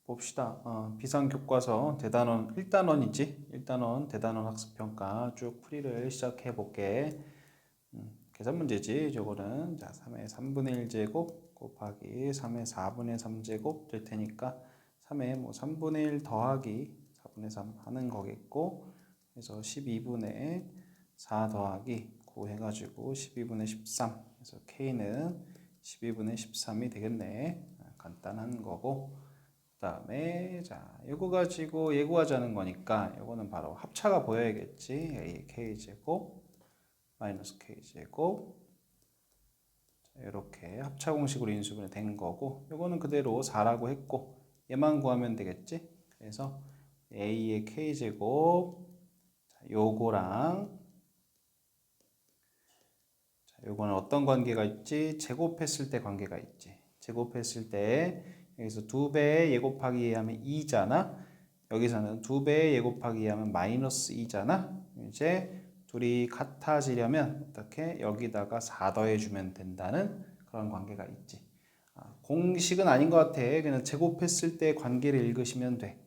봅시다. 비상교과서 대단원 1단원이지. 1단원 대단원 학습평가 쭉 풀이를 시작해 볼게. 계산 문제지. 저거는 자 3의 3분의 1 제곱 곱하기 3의 4분의 3 제곱 될 테니까 3의 뭐 3분의 1 더하기 4분의 3 하는 거겠고, 그래서 12분의 4 더하기 9 해가지고 12분의 13. 그래서 K는 12분의 13이 되겠네. 간단한 거고. 그다음에 자 이거 가지고 예고하자는 거니까 이거는 바로 합차가 보여야겠지. A K제곱 마이너스 K제곱 이렇게 합차 공식으로 인수분해 된 거고, 이거는 그대로 4라고 했고 얘만 구하면 되겠지. 그래서 A의 K제곱, 요거랑 요거는 어떤 관계가 있지? 제곱했을 때 관계가 있지. 제곱했을 때 여기서 2배의 예 곱하기 예 하면 2잖아. 여기서는 2배의 예 곱하기 예 하면 마이너스 2잖아. 이제 둘이 같아지려면 어떻게? 여기다가 4 더해주면 된다는 그런 관계가 있지. 공식은 아닌 것 같아. 그냥 제곱했을 때 관계를 읽으시면 돼.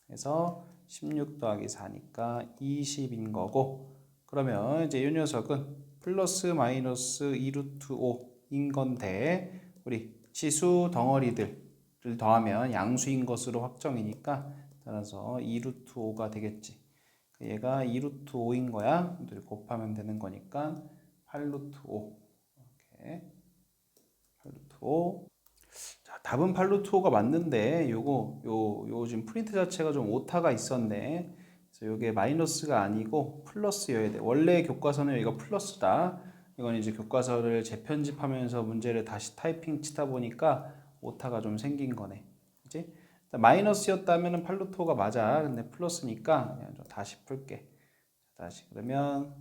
그래서 16 더하기 4니까 20인 거고, 그러면 이제 이 녀석은 플러스 마이너스 2루트 5인 건데, 우리 지수 덩어리들을 더하면 양수인 것으로 확정이니까 따라서 2루트 5가 되겠지. 얘가 2루트 5인 거야. 둘이 곱하면 되는 거니까 8루트 5. 이렇게 8루트 5. 자, 답은 8루트 5가 맞는데 요 지금 프린트 자체가 좀 오타가 있었네. 그래서 요게 마이너스가 아니고 플러스여야 돼. 원래 교과서는 여기가 플러스다. 이건 이제 교과서를 재편집하면서 문제를 다시 타이핑 치다 보니까 오타가 좀 생긴 거네. 그치? 마이너스였다면 8루트 5가 맞아. 근데 플러스니까 그냥 좀 다시 풀게. 다시 그러면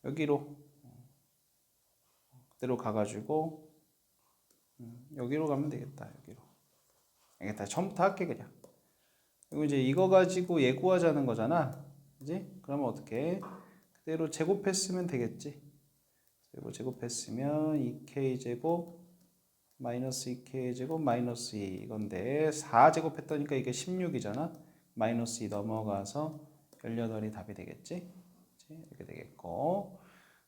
여기로 그대로 가가지고 여기로 가면 되겠다. 여기로. 알겠다. 처음부터 할게 그냥. 그리고 이제 이거 가지고 예고하자는 거잖아. 그지? 그러면 어떻게? 그대로 제곱했으면 되겠지. 그리고 제곱했으면 2k 제곱 마이너스 2k 제곱 마이너스 2 이건데 4 제곱했다니까 이게 16이잖아. 마이너스 2 넘어가서 18이 답이 되겠지. 이렇게 되겠고,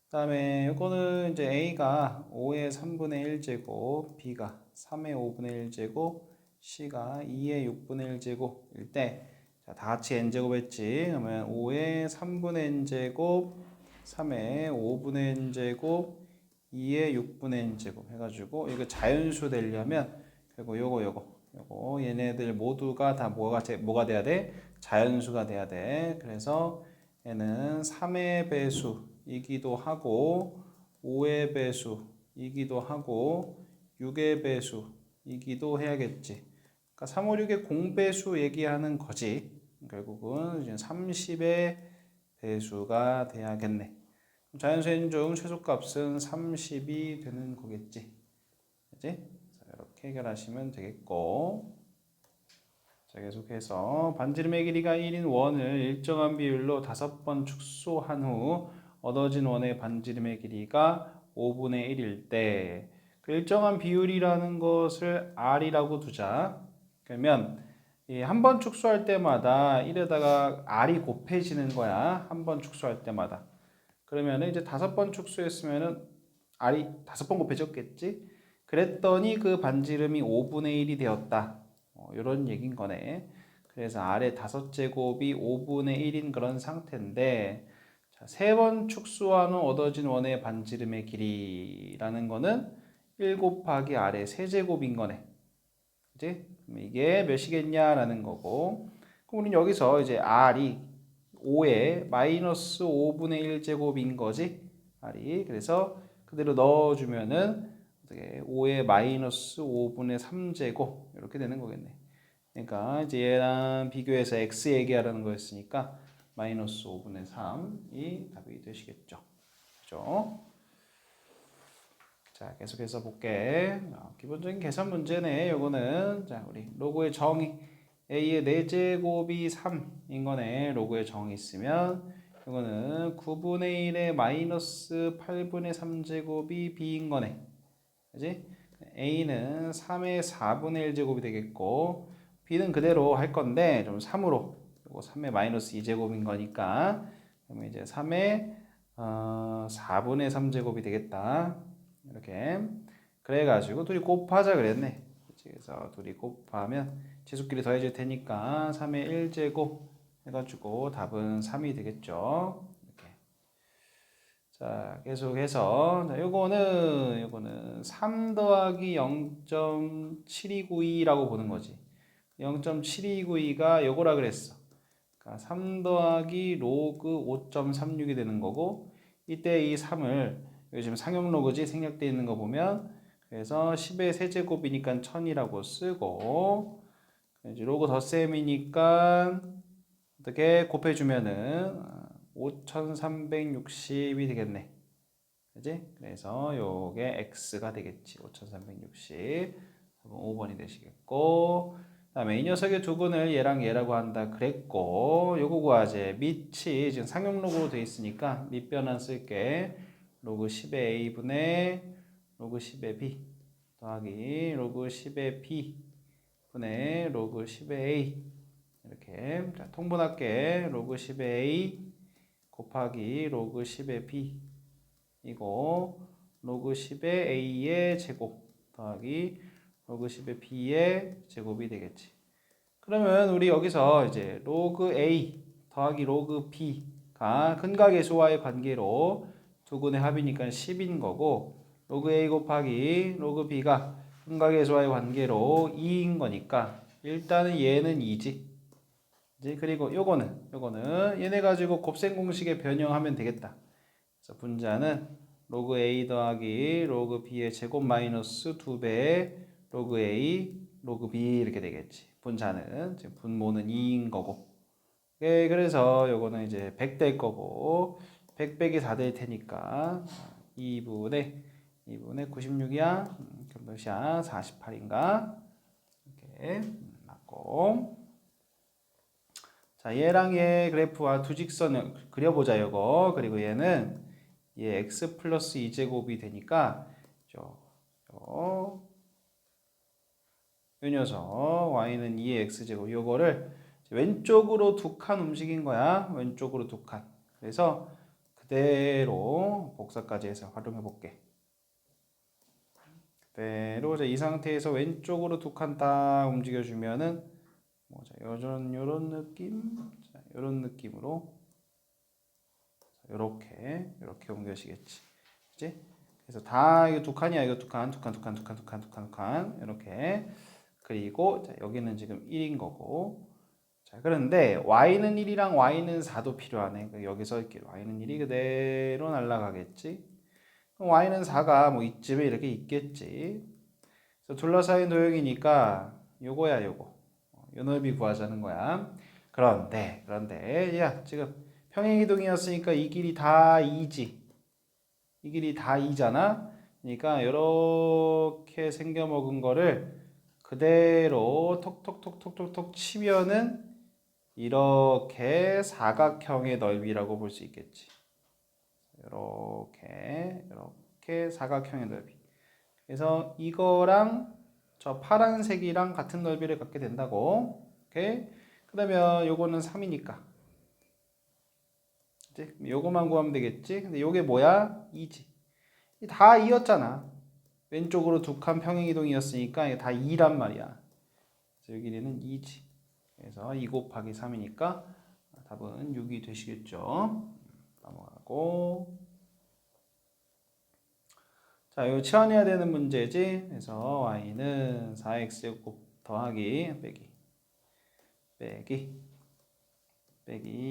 그다음에 이거는 이제 A가 5의 3분의 1 제곱, B가 3의 5분의 1 제곱, C가 2의 6분의 1 제곱일 때, 자, 다 같이 n제곱 했지. 그러면 5의 3분의 n제곱, 3의 5분의 n제곱, 2의 6분의 n제곱 해가지고 이거 자연수 되려면 그리고 요거 얘네들 모두가 다 뭐가 돼야 돼? 자연수가 돼야 돼. 그래서 얘는 3의 배수이기도 하고 5의 배수이기도 하고 6의 배수이기도 해야겠지. 그러니까 3, 5, 6의 공배수 얘기하는 거지. 결국은 이제 30의 배수가 돼야겠네. 자연수인 중 최소값은 30이 되는 거겠지. 그치? 이렇게 해결하시면 되겠고, 자, 계속해서 반지름의 길이가 1인 원을 일정한 비율로 5번 축소한 후 얻어진 원의 반지름의 길이가 5분의 1일 때, 그 일정한 비율이라는 것을 R이라고 두자. 그러면 한 번 축소할 때마다 1에다가 R이 곱해지는 거야. 한 번 축소할 때마다. 그러면 이제 5번 축소했으면은 R이 5번 곱해졌겠지? 그랬더니 그 반지름이 5분의 1이 되었다. 이런 얘기인 거네. 그래서 R의 5제곱이 5분의 1인 그런 상태인데, 자, 3번 축소한 후 얻어진 원의 반지름의 길이라는 거는 1 곱하기 R의 세제곱인 거네. 그지? 이게 몇이겠냐라는 거고. 그럼 우리는 여기서 이제 R이 5에 마이너스 5분의 1 제곱인 거지. R이. 그래서 그대로 넣어주면은 어떻게 5에 마이너스 5분의 3 제곱 이렇게 되는 거겠네. 그러니까 이제 얘랑 비교해서 x 얘기하라는 거였으니까 마이너스 5분의 3이 답이 되시겠죠. 그죠? 자, 계속해서 볼게. 기본적인 계산 문제네. 요거는 자, 우리 로그의 정의 a의 4제곱이 3인 거네. 로그의 정의 있으면 이거는 9분의 1의 마이너스 8분의 3제곱이 b인 거네. 그지? a는 3의 4분의 1제곱이 되겠고, b는 그대로 할 건데 좀 3으로 요거 3의 마이너스 2제곱인 거니까 그러면 이제 3의 4분의 3제곱이 되겠다. 이렇게 그래가지고 둘이 곱하자 그랬네. 그래서 둘이 곱하면 지수끼리 더해질 테니까 3의 1제곱 해가지고 답은 3이 되겠죠. 이렇게. 자, 계속해서 자, 요거는 3 더하기 0.7292라고 보는 거지. 0.7292가 요거라 그랬어. 그러니까 3 더하기 로그 5.36이 되는 거고 이때 이 3을 요즘 상용 로그지 생략되어 있는 거 보면 그래서 10의 세제곱이니까 1000이라고 쓰고 이제 로그 덧셈이니까 어떻게 곱해주면은 5360이 되겠네. 그지? 그래서 요게 x가 되겠지. 5360. 5번이 되시겠고 그다음에 이 녀석의 두근을 얘랑 얘라고 한다 그랬고 요거 구하제 밑이 지금 상용 로그로 되어 있으니까 밑 변환 쓸게. 로그 10의 a분의 로그 10의 b 더하기 로그 10의 b 분의 로그 10의 a 이렇게 자, 통분할게. 로그 10의 a 곱하기 로그 10의 b 이고 로그 10의 a의 제곱 더하기 로그 10의 b의 제곱이 되겠지. 그러면 우리 여기서 이제 로그 a 더하기 로그 b가 근각계수와의 관계로 두근의 합이니까 10인 거고 로그 a 곱하기 로그 b가 근각계수와의 관계로 2인 거니까 일단은 얘는 2지. 그리고 요거는 얘네 가지고 곱셈 공식에 변형하면 되겠다. 그래서 분자는 로그 a 더하기 로그 b의 제곱 마이너스 2배 로그 a 로그 b 이렇게 되겠지. 분자는 지금 분모는 2인 거고. 예, 그래서 요거는 이제 100 될 거고 100 빼기 4 될 테니까 2분의 96이야. 그럼 몇이야? 48인가? 이렇게 맞고. 자, 얘랑 얘 그래프와 두 직선을 그려보자 요거. 그리고 얘는 얘 x 플러스 2제곱이 되니까 요 녀석 y는 2의 x제곱 요거를 왼쪽으로 두 칸 움직인 거야. 왼쪽으로 두 칸. 그래서 그대로 복사까지 해서 활용해 볼게. 그대로 이 상태에서 왼쪽으로 두 칸 딱 움직여 주면은 뭐 자, 요런 느낌, 자, 요런 느낌으로 요렇게 옮겨지겠지. 그치? 그래서 다 이거 두 칸이야. 이거 두 칸 이렇게. 그리고 자, 여기는 지금 1인 거고. 자, 그런데 y는 1이랑 y는 4도 필요하네. 여기서 이렇게 y는 1이 그대로 날아가겠지. 그럼 y는 4가 뭐 이쯤에 이렇게 있겠지. 그래서 둘러싸인 도형이니까 요거야, 요거. 요 넓이 구하자는 거야. 그런데 야, 지금 평행이동이었으니까 이 길이 다 2지. 이 길이 다 2잖아. 그러니까 이렇게 생겨먹은 거를 그대로 톡톡톡톡톡톡 치면은 이렇게 사각형의 넓이라고 볼 수 있겠지. 이렇게 사각형의 넓이. 그래서 이거랑 저 파란색이랑 같은 넓이를 갖게 된다고. 오케이? 그러면 요거는 3이니까. 이제 요거만 구하면 되겠지? 근데 요게 뭐야? 2지. 다 2였잖아. 왼쪽으로 두 칸 평행이동이었으니까 이게 다 2란 말이야. 그래서 요 길이는 2지. 그래서 2 곱하기 3이니까 답은 6이 되시겠죠. 넘어가고. 자, 요 치환해야 되는 문제지. 그래서 y는 4x제곱 더하기 빼기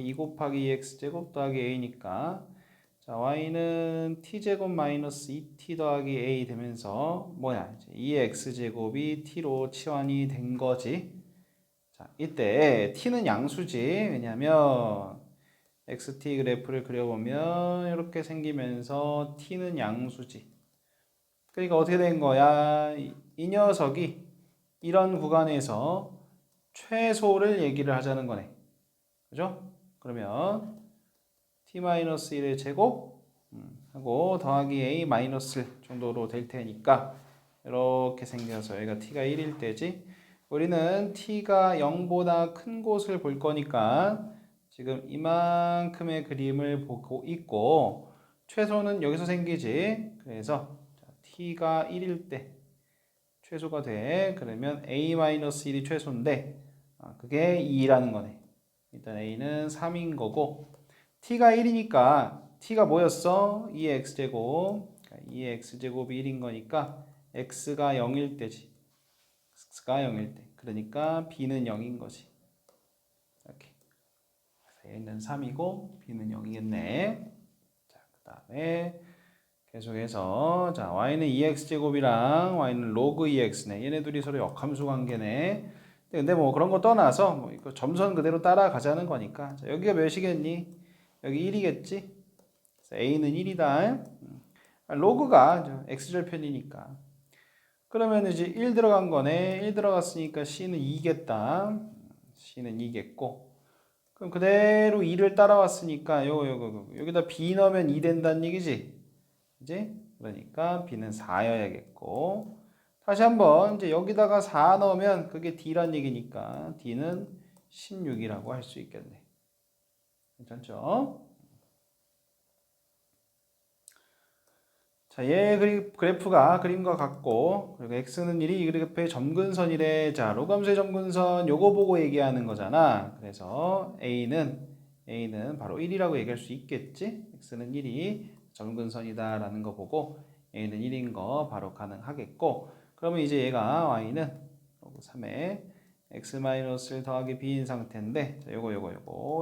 2 곱하기 2x제곱 더하기 a니까 자, y는 t제곱 마이너스 2t 더하기 a 되면서 뭐야? 이제 2x제곱이 t로 치환이 된 거지. 자, 이때 t는 양수지. 왜냐면 xt 그래프를 그려보면 이렇게 생기면서 t는 양수지. 그러니까 어떻게 된 거야? 이 녀석이 이런 구간에서 최소를 얘기를 하자는 거네. 그죠? 그러면 t-1의 제곱 하고 더하기 a- 정도로 될 테니까 이렇게 생겨서 여기가 t가 1일 때지. 우리는 t가 0보다 큰 곳을 볼 거니까 지금 이만큼의 그림을 보고 있고 최소는 여기서 생기지. 그래서 t가 1일 때 최소가 돼. 그러면 a-1이 최소인데 그게 2라는 거네. 일단 a는 3인 거고 t가 1이니까 t가 뭐였어? 2x제곱. 2x제곱이 1인 거니까 x가 0일 때지. x가 0일 때. 그러니까 b는 0인 거지. 이렇게. a는 3이고 b는 0이겠네. 자, 그다음에 계속해서 자, y는 2x제곱이랑 y는 로그 2x네. 얘네 둘이 서로 역함수 관계네. 근데 뭐 그런 거 떠나서 뭐 이거 점선 그대로 따라가자는 거니까. 자, 여기가 몇이겠니? 여기 1이겠지? a는 1이다. 로그가 x절편이니까. 그러면 이제 1 들어간 거네. 1 들어갔으니까 c는 2겠다. c는 2겠고. 그럼 그대로 2를 따라왔으니까 여기다 b 넣으면 2 된다는 얘기지. 이제 그러니까 b는 4여야겠고. 다시 한번 이제 여기다가 4 넣으면 그게 d란 얘기니까 d는 16이라고 할 수 있겠네. 괜찮죠? 자, 얘 그래프가 그림과 같고, 그리고 x는 1이 이 그래프의 점근선이래. 자, 로감수의 점근선 요거 보고 얘기하는 거잖아. 그래서 a는 바로 1이라고 얘기할 수 있겠지? x는 1이 점근선이다라는 거 보고 a는 1인 거 바로 가능하겠고, 그러면 이제 얘가 y는 3에 x-1 더하기 b인 상태인데, 자, 요거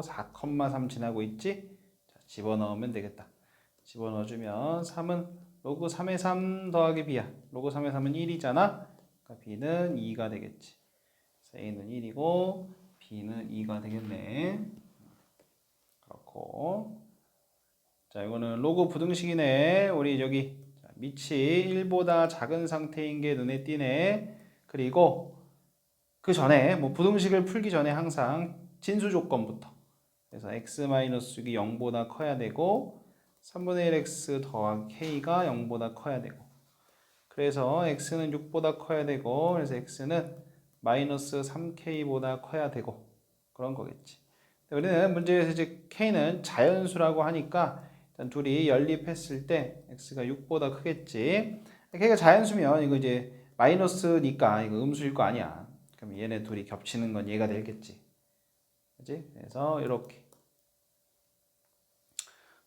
4,3 지나고 있지? 자, 집어넣으면 되겠다. 집어넣어주면 3은 로그 3의 3 더하기 b야. 로그 3의 3은 1이잖아. 그러니까 b는 2가 되겠지. a는 1이고 b는 2가 되겠네. 그렇고 자, 이거는 로그 부등식이네. 우리 여기 밑이 1보다 작은 상태인 게 눈에 띄네. 그리고 그 전에 뭐 부등식을 풀기 전에 항상 진수 조건부터. 그래서 x-6이 0보다 커야 되고 3분의 1x 더하기 k가 0보다 커야 되고, 그래서 x는 6보다 커야 되고, 그래서 x는 마이너스 3k보다 커야 되고, 그런 거겠지. 우리는 문제에서 이제 k는 자연수라고 하니까 일단 둘이 연립했을 때 x가 6보다 크겠지. k가 자연수면 이거 이제 마이너스니까 이거 음수일 거 아니야. 그럼 얘네 둘이 겹치는 건 얘가 되겠지. 그지? 그래서 이렇게.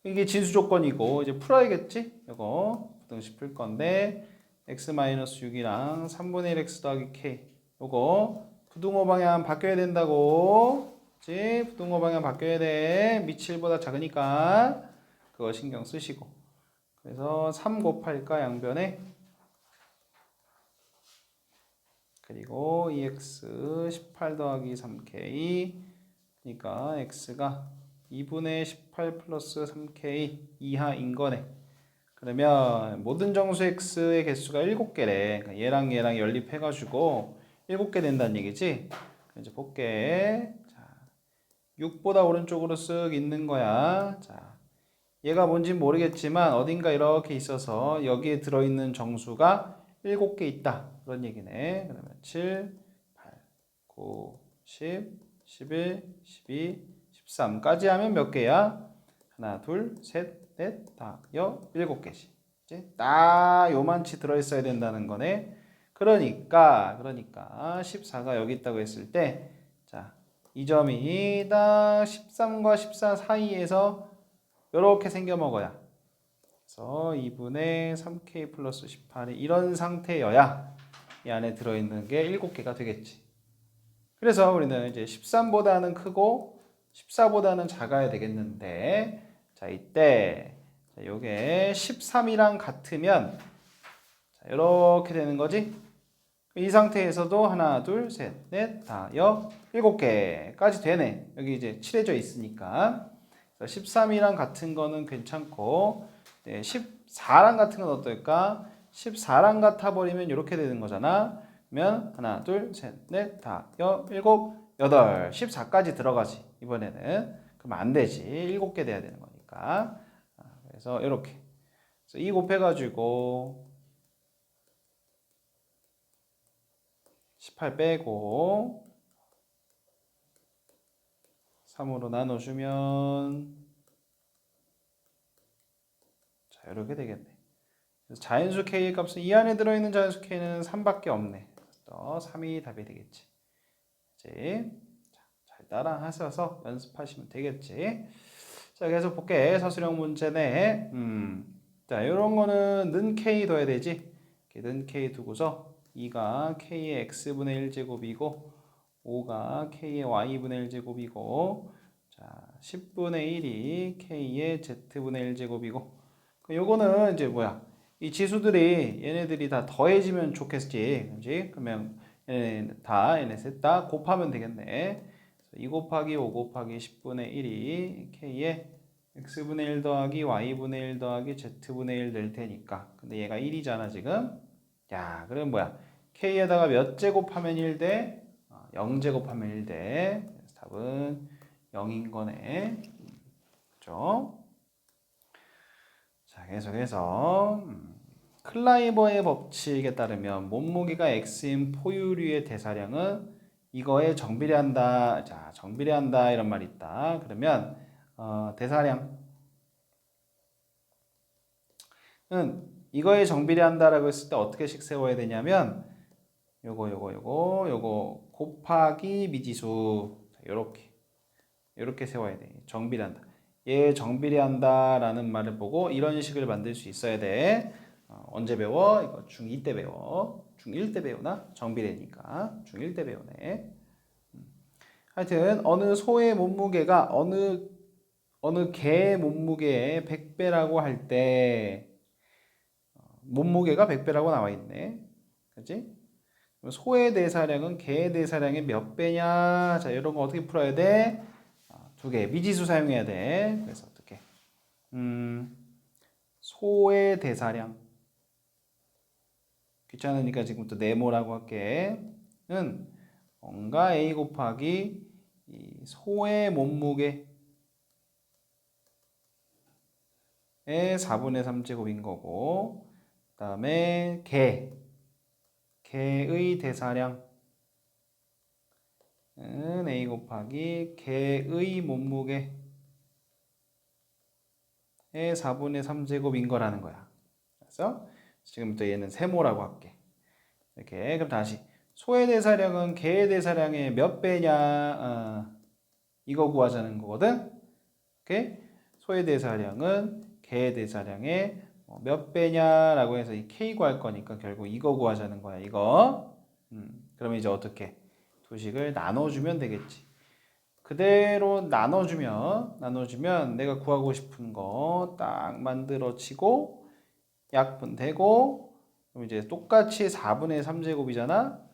이게 진수 조건이고 이제 풀어야겠지? 이거 부등식 풀 건데 x-6이랑 3분의 1x 더하기 k 요거 부등호 방향 바뀌어야 된다고. 그치? 부등호 방향 바뀌어야 돼. 밑이 1보다 작으니까 그거 신경 쓰시고. 그래서 3 곱할까 양변에 그리고 2x 18 더하기 3k 그러니까 x가 2분의 18 플러스 3k 이하인 거네. 그러면 모든 정수 x의 개수가 7개래. 그러니까 얘랑 연립해가지고 7개 된다는 얘기지. 이제 볼게. 자, 6보다 오른쪽으로 쓱 있는 거야. 자, 얘가 뭔진 모르겠지만 어딘가 이렇게 있어서 여기에 들어있는 정수가 7개 있다. 그런 얘기네. 그러면 7, 8, 9, 10, 11, 12, 13까지 하면 몇 개야? 하나, 둘, 셋, 넷, 다, 여, 7개씩. 이제 딱 요만치 들어있어야 된다는 거네. 그러니까 14가 여기 있다고 했을 때, 자, 이 점이 딱 13과 14 사이에서 이렇게 생겨 먹어야. 그래서 2분의 3k 플러스 18이 이런 상태여야 이 안에 들어있는 게 7개가 되겠지. 그래서 우리는 이제 13보다는 크고 14보다는 작아야 되겠는데, 자, 이때 자, 요게 13이랑 같으면 자, 이렇게 되는 거지. 이 상태에서도 하나, 둘, 셋, 넷, 다, 여, 7개까지 되네. 여기 이제 칠해져 있으니까. 13이랑 같은 거는 괜찮고, 14랑 같은 건 어떨까? 14랑 같아 버리면 이렇게 되는 거잖아. 그러면 하나, 둘, 셋, 넷, 다, 여, 7, 8, 14까지 들어가지. 이번에는. 그럼 안 되지. 7개 돼야 되는 거니까. 그래서 이렇게. 그래서 2 곱해가지고 18 빼고 3으로 나눠주면 자 이렇게 되겠네. 그래서 자연수 K의 값은 이 안에 들어있는 자연수 K는 3밖에 없네. 또 3이 답이 되겠지. 이제 잘 따라 하셔서 연습하시면 되겠지. 자 계속 볼게. 서술형 문제네. 자 이런 거는 는 K 둬야 되지. 는 K 두고서 2가 K의 X분의 1제곱이고 5가 K의 Y분의 1제곱이고 자 10분의 1이 K의 Z분의 1제곱이고 요거는 이제 뭐야 이 지수들이 얘네들이 다 더해지면 좋겠지 그지? 그러면 얘네 셋 다 곱하면 되겠네 2 곱하기 5 곱하기 10분의 1이 K의 X분의 1 더하기 Y분의 1 더하기 Z분의 1 될 테니까 근데 얘가 1이잖아 지금 야 그럼 뭐야 K에다가 몇 제곱하면 1대? 0제곱하면 1대 그래서 답은 0인 거네 그죠? 자 계속해서 클라이버의 법칙에 따르면 몸무게가 X인 포유류의 대사량은 이거에 정비례한다. 자, 정비례한다 이런 말이 있다. 그러면 대사량은 이거에 정비례한다라고 했을 때 어떻게씩 세워야 되냐면 요거 곱하기 미지수 요렇게 세워야 돼. 정비례한다. 얘 정비례한다라는 말을 보고 이런 식을 만들 수 있어야 돼. 언제 배워? 이거 중2 때 배워. 중1 때 배우나? 정비례니까 중1 때 배우네. 하여튼 어느 소의 몸무게가 어느 개의 몸무게의 100배라고 할 때 몸무게가 100배라고 나와 있네. 그렇지? 소의 대사량은 개의 대사량의 몇 배냐? 자, 이런 거 어떻게 풀어야 돼? 두 개 미지수 사용해야 돼. 그래서 어떻게? 소의 대사량 귀찮으니까 지금부터 네모라고 할게. 는 뭔가 A 곱하기 이 소의 몸무게의 4분의 3제곱인 거고 그 다음에 개의 대사량은 A 곱하기 개의 몸무게의 4분의 3제곱인 거라는 거야. 그래서 지금부터 얘는 세모라고 할게. 이렇게 그럼 다시 소의 대사량은 개의 대사량의 몇 배냐 이거 구하자는 거거든. 오케이? 소의 대사량은 개의 대사량의 몇 배냐라고 해서 이 K 구할 거니까 결국 이거 구하자는 거야. 이거. 그러면 이제 어떻게? 두 식을 나눠주면 되겠지. 그대로 나눠주면 내가 구하고 싶은 거 딱 만들어지고 약분되고 그럼 이제 똑같이 4분의 3제곱이잖아.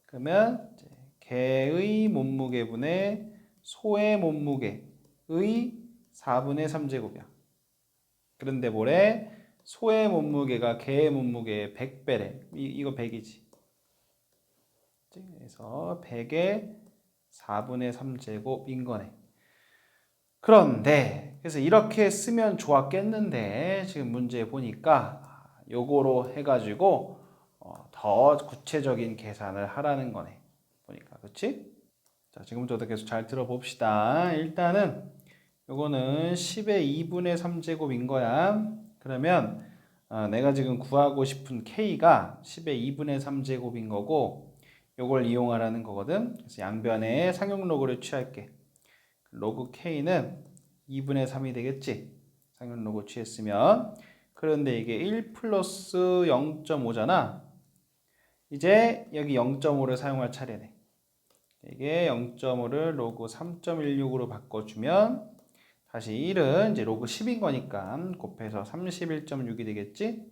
그러면 이제 개의 몸무게분의 소의 몸무게의 4분의 3제곱이야. 그런데 뭐래? 소의 몸무게가 개의 몸무게의 100배래. 이거 100이지. 그래서 100의 4분의 3제곱인 거네. 그런데 그래서 이렇게 쓰면 좋았겠는데 지금 문제 보니까 요거로 해가지고 더 구체적인 계산을 하라는 거네. 보니까 그렇지? 자 지금부터 계속 잘 들어봅시다. 일단은 요거는 10의 2분의 3제곱인 거야. 그러면 내가 지금 구하고 싶은 K가 10의 2분의 3제곱인 거고 요걸 이용하라는 거거든. 그래서 양변에 상용로그를 취할게. 로그 K는 2분의 3이 되겠지. 상용로그 취했으면. 그런데 이게 1 플러스 0.5잖아. 이제 여기 0.5를 사용할 차례네. 이게 0.5를 로그 3.16으로 바꿔주면 다시 1은 이제 로그 10인 거니까 곱해서 31.6이 되겠지.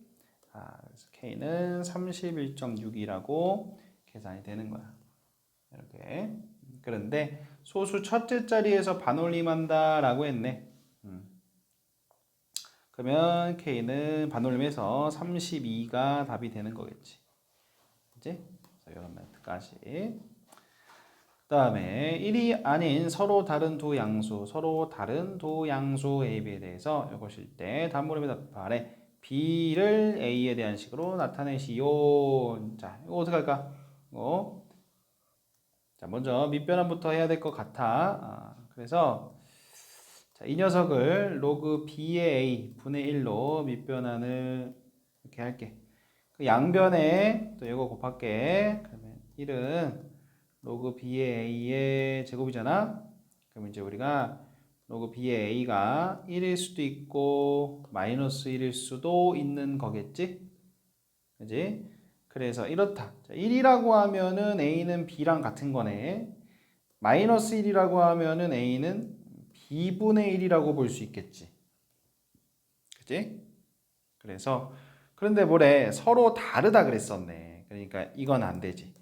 그래서 K는 31.6이라고 계산이 되는 거야. 이렇게. 그런데 소수 첫째 자리에서 반올림한다 라고 했네. 그러면 K는 반올림해서 32가 답이 되는 거겠지. 이제 이런 멘트까지. 그 다음에 1이 아닌 서로 다른 두 양수 A, B에 대해서 이것일 때 단모름의 답판에 B를 A에 대한 식으로 나타내시오. 자, 이거 어떻게 할까? 자, 먼저 밑변환부터 해야 될 것 같아. 그래서 자, 이 녀석을 로그 b의 a 분의 1로 밑변환을 이렇게 할게. 그 양변에 또 이거 곱할게. 그러면 1은 로그 b의 a의 제곱이잖아. 그럼 이제 우리가 로그 b의 a가 1일 수도 있고 마이너스 1일 수도 있는 거겠지? 그지? 그래서 이렇다. 자, 1이라고 하면은 a는 b랑 같은 거네. 마이너스 1이라고 하면은 a는 b분의 1이라고 볼 수 있겠지. 그지? 그래서 그런데 뭐래? 서로 다르다 그랬었네. 그러니까 이건 안 되지.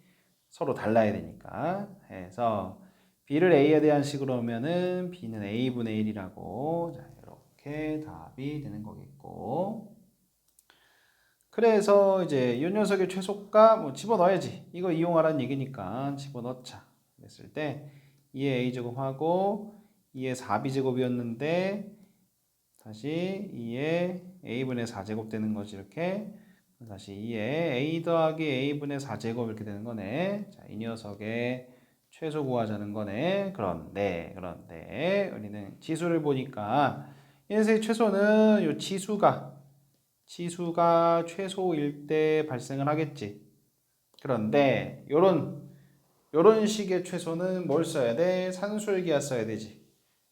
서로 달라야 되니까. 해서 b를 a에 대한 식으로 하면은 b는 a분의 1이라고. 자, 이렇게 답이 되는 거겠고. 그래서 이제 이 녀석의 최소값 뭐 집어넣어야지. 이거 이용하라는 얘기니까 집어넣자. 그랬을 때 2의 a제곱하고 2의 4b제곱이었는데 다시 2의 a분의 4제곱 되는 거지 이렇게. 다시 2의 a 더하기 a분의 4제곱 이렇게 되는 거네. 자, 이 녀석의 최소 구하자는 거네. 그런데 우리는 지수를 보니까 이 녀석의 최소는 이 지수가 최소일 때 발생을 하겠지. 그런데 요런 식의 최소는 뭘 써야 돼? 산술기하 써야 되지.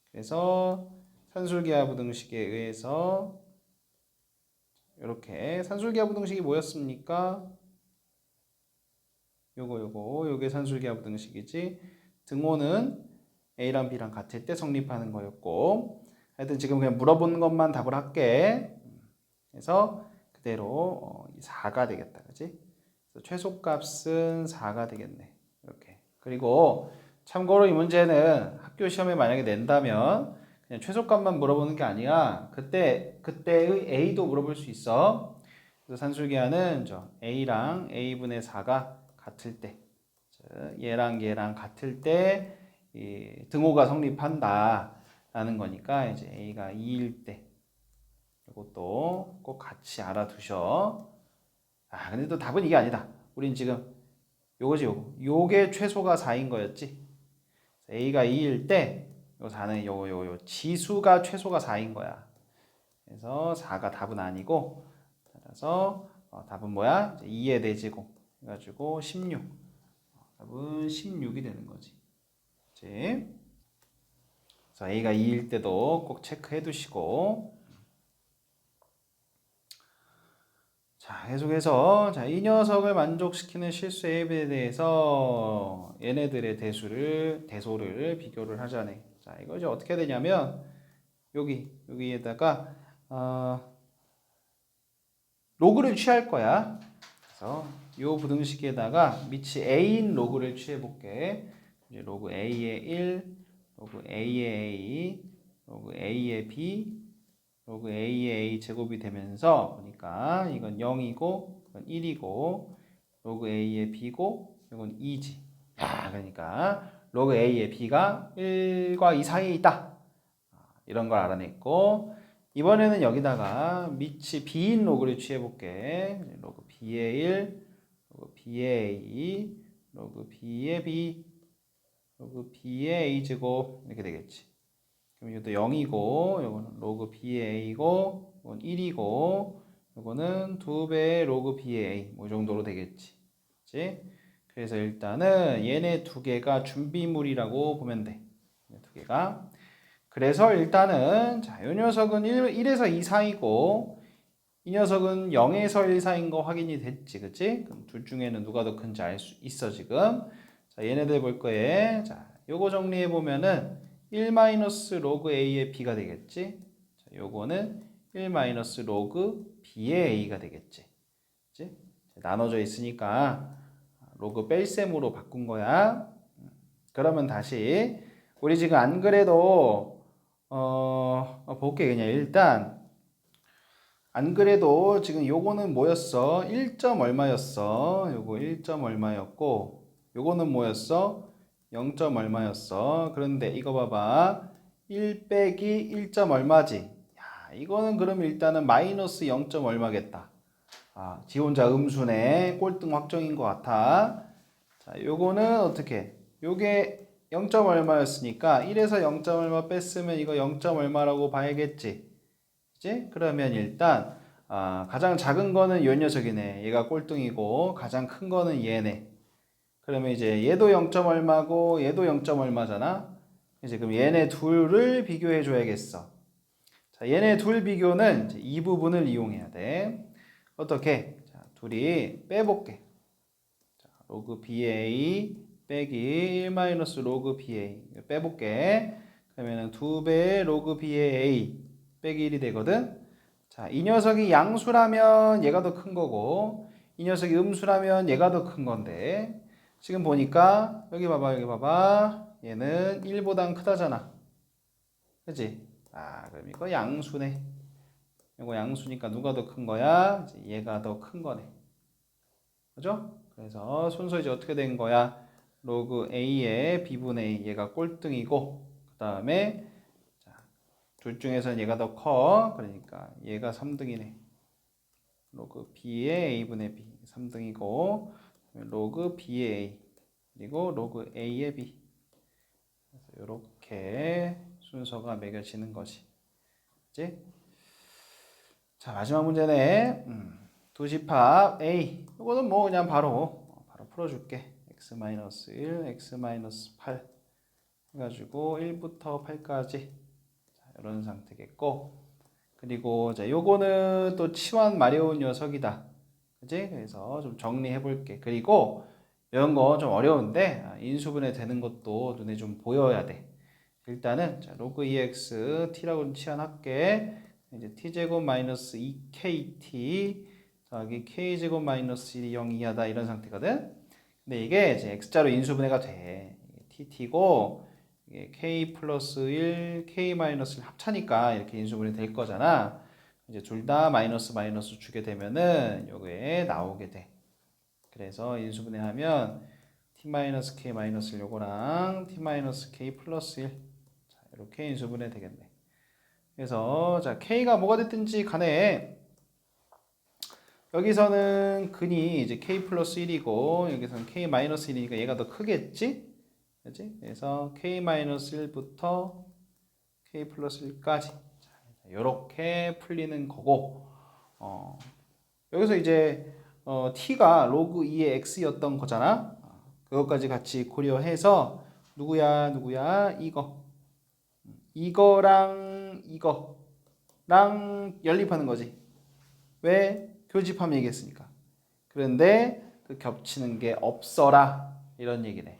그래서 산술기하 부등식에 의해서 이렇게 산술기하 부등식이 뭐였습니까? 요게 산술기하 부등식이지. 등호는 A랑 B랑 같을 때 성립하는 거였고, 하여튼 지금 그냥 물어보는 것만 답을 할게. 그래서 그대로 4가 되겠다. 그지? 최소값은 4가 되겠네. 이렇게. 그리고 참고로 이 문제는 학교 시험에 만약에 낸다면 그냥 최소값만 물어보는 게 아니야. 그때의 a도 물어볼 수 있어. 그래서 산술기하는 a랑 a분의 4가 같을 때, 얘랑 같을 때 이 등호가 성립한다 라는 거니까 이제 a가 2일 때 이것도 꼭 같이 알아두셔. 근데 또 답은 이게 아니다. 우린 지금 요게 최소가 4인 거였지. a가 2일 때 요 4는 요 지수가 최소가 4인 거야. 그래서 4가 답은 아니고 따라서 답은 뭐야? 2의 대제곱 해가지고 16. 답은 16이 되는 거지. 그치? 그래서 a가 2일 때도 꼭 체크해 두시고. 자, 계속해서 이 녀석을 만족시키는 실수 A에 대해서 얘네들의 대소를 비교를 하자네. 자, 이거 이제 어떻게 되냐면 여기에다가 로그를 취할 거야. 그래서 이 부등식에다가 밑이 A인 로그를 취해 볼게. 이제 로그 A의 1, 로그 A의 A, 로그 A의 B, 로그 A의 A 제곱이 되면서 보니까 이건 0이고 이건 1이고 로그 A의 B고 이건 2지. 그러니까 로그 A의 B가 1과 2 사이에 있다. 이런 걸 알아냈고 이번에는 여기다가 밑이 B인 로그를 취해볼게. 로그 B의 1, 로그 B의 A, 로그 B의 B, 로그 B의 A 제곱 이렇게 되겠지. 그럼 이것도 0이고 이거는 로그 B의 A고 이건 1이고 이거는 2배의 로그 B의 A 뭐 이 정도로 되겠지. 그치? 그래서 일단은 얘네 두 개가 준비물이라고 보면 돼. 두 개가. 그래서 일단은 이 녀석은 1에서 2 사이고 이 녀석은 0에서 1 사이인 거 확인이 됐지. 그치? 그럼 둘 중에는 누가 더 큰지 알 수 있어 지금. 자, 얘네들 볼 거에 요거 정리해 보면은 1 마이너스 로그 A의 B가 되겠지. 자, 요거는 1 마이너스 로그 B의 A가 되겠지. 그치? 나눠져 있으니까 로그 뺄셈으로 바꾼 거야. 그러면 다시 우리 지금 안 그래도 볼게 그냥 일단 안 그래도 지금 요거는 뭐였어? 1점 얼마였어? 요거 1점 얼마였고 요거는 뭐였어? 0점 얼마였어? 그런데 이거 봐봐 1 빼기 1점 얼마지? 야, 이거는 그럼 일단은 마이너스 0점 얼마겠다. 지 혼자 음수네. 꼴등 확정인 것 같아. 자, 요거는 어떻게? 요게 0. 얼마였으니까 1에서 0. 얼마 뺐으면 이거 0. 얼마라고 봐야겠지. 그치? 그러면 일단 가장 작은 거는 요 녀석이네. 얘가 꼴등이고 가장 큰 거는 얘네. 그러면 이제 얘도 0. 얼마고 얘도 0. 얼마잖아. 이제 그럼 얘네 둘을 비교해 줘야겠어. 자, 얘네 둘 비교는 이제 이 부분을 이용해야 돼. 어떻게? 자, 둘이 빼볼게. 자, 로그 BA 빼기 1 마이너스 로그 BA 빼볼게. 그러면은 2배 로그 BA 빼기 1이 되거든. 자, 이 녀석이 양수라면 얘가 더 큰 거고 이 녀석이 음수라면 얘가 더 큰 건데 지금 보니까 여기 봐봐 여기 봐봐 얘는 1보단 크다잖아. 그치? 그럼 이거 양수네. 이거 양수니까 누가 더 큰 거야? 이제 얘가 더 큰 거네. 그죠? 그래서 순서 이제 어떻게 된 거야? 로그 A의 B분의 A 얘가 꼴등이고 그 다음에 둘 중에서는 얘가 더 커. 그러니까 얘가 3등이네. 로그 B의 A분의 B 3등이고 로그 B의 A 그리고 로그 A의 B 이렇게 순서가 매겨지는 것이 그치? 자 마지막 문제네. 두집합 A 이거는 뭐 그냥 바로 풀어줄게. x-1, x-8 해가지고 1부터 8까지 이런 상태겠고 그리고 자 요거는 또 치환 마려운 녀석이다. 그치? 그래서 좀 정리해 볼게. 그리고 이런 거 좀 어려운데 인수분해 되는 것도 눈에 좀 보여야 돼. 일단은 자, 로그 EX T라고 치환할게. 이제 T제곱 마이너스 2KT 더하기 K제곱 마이너스 1이 0 이하다 이런 상태거든. 근데 이게 이제 X자로 인수분해가 돼. TT고 K 플러스 1, K 마이너스 1 합차니까 이렇게 인수분해 될 거잖아. 이제 둘 다 마이너스 마이너스 주게 되면은 요게 나오게 돼. 그래서 인수분해하면 T-K 마이너스 1 요거랑 T-K 플러스 1 자, 이렇게 인수분해 되겠네. 그래서 자 K가 뭐가 됐든지 간에 여기서는 근이 이제 K 플러스 1이고 여기서는 K 마이너스 1이니까 얘가 더 크겠지? 그렇지? 그래서 K 마이너스 1부터 K 플러스 1까지 이렇게 풀리는 거고 여기서 이제 t가 로그 2의 x였던 거잖아. 그것까지 같이 고려해서 누구야 이거랑 연립하는 거지. 왜? 교집합 얘기했으니까. 그런데 그 겹치는 게 없어라 이런 얘기네.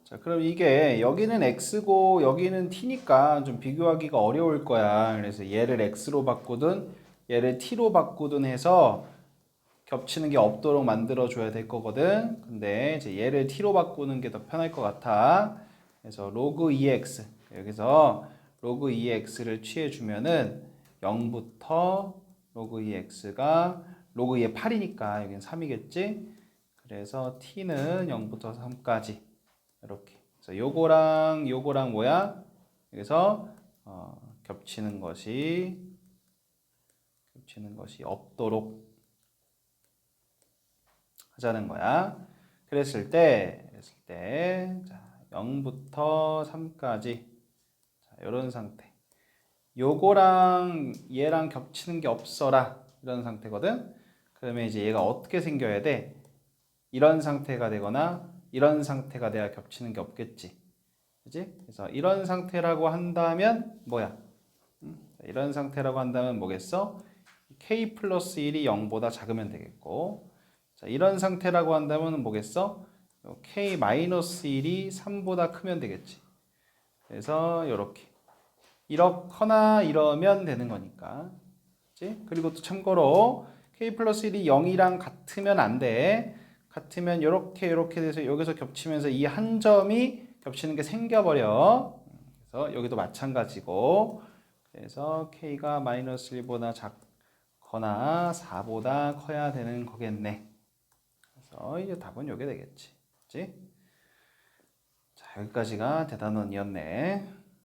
자, 그럼 이게 여기는 x고 여기는 t니까 좀 비교하기가 어려울 거야. 그래서 얘를 x로 바꾸든 얘를 t로 바꾸든 해서 겹치는 게 없도록 만들어 줘야 될 거거든. 근데 이제 얘를 t로 바꾸는 게 더 편할 것 같아. 그래서 로그 2x 여기서 로그 2x를 취해 주면은 0부터 로그 2x가 로그 2의 8이니까 여기는 3이겠지. 그래서 t는 0부터 3까지 이렇게. 그래서 요거랑 뭐야? 여기서 겹치는 것이 없도록 하자는 거야. 그랬을 때 자, 0부터 3까지 자, 이런 상태. 요거랑 얘랑 겹치는 게 없어라 이런 상태거든. 그러면 이제 얘가 어떻게 생겨야 돼? 이런 상태가 되거나 이런 상태가 돼야 겹치는 게 없겠지. 그지? 그래서 이런 상태라고 한다면 뭐야? 이런 상태라고 한다면 뭐겠어? K 플러스 1이 0보다 작으면 되겠고 자, 이런 상태라고 한다면 뭐겠어? K 마이너스 1이 3보다 크면 되겠지. 그래서 이렇거나 이러면 되는 거니까. 그치? 그리고 또 참고로 K 플러스 1이 0이랑 같으면 안 돼. 같으면 이렇게 돼서 여기서 겹치면서 이 한 점이 겹치는 게 생겨버려. 그래서 여기도 마찬가지고. 그래서 K가 마이너스 1보다 작거나 4보다 커야 되는 거겠네. 그래서 이제 답은 요게 되겠지. 그치? 자, 여기까지가 대단원이었네.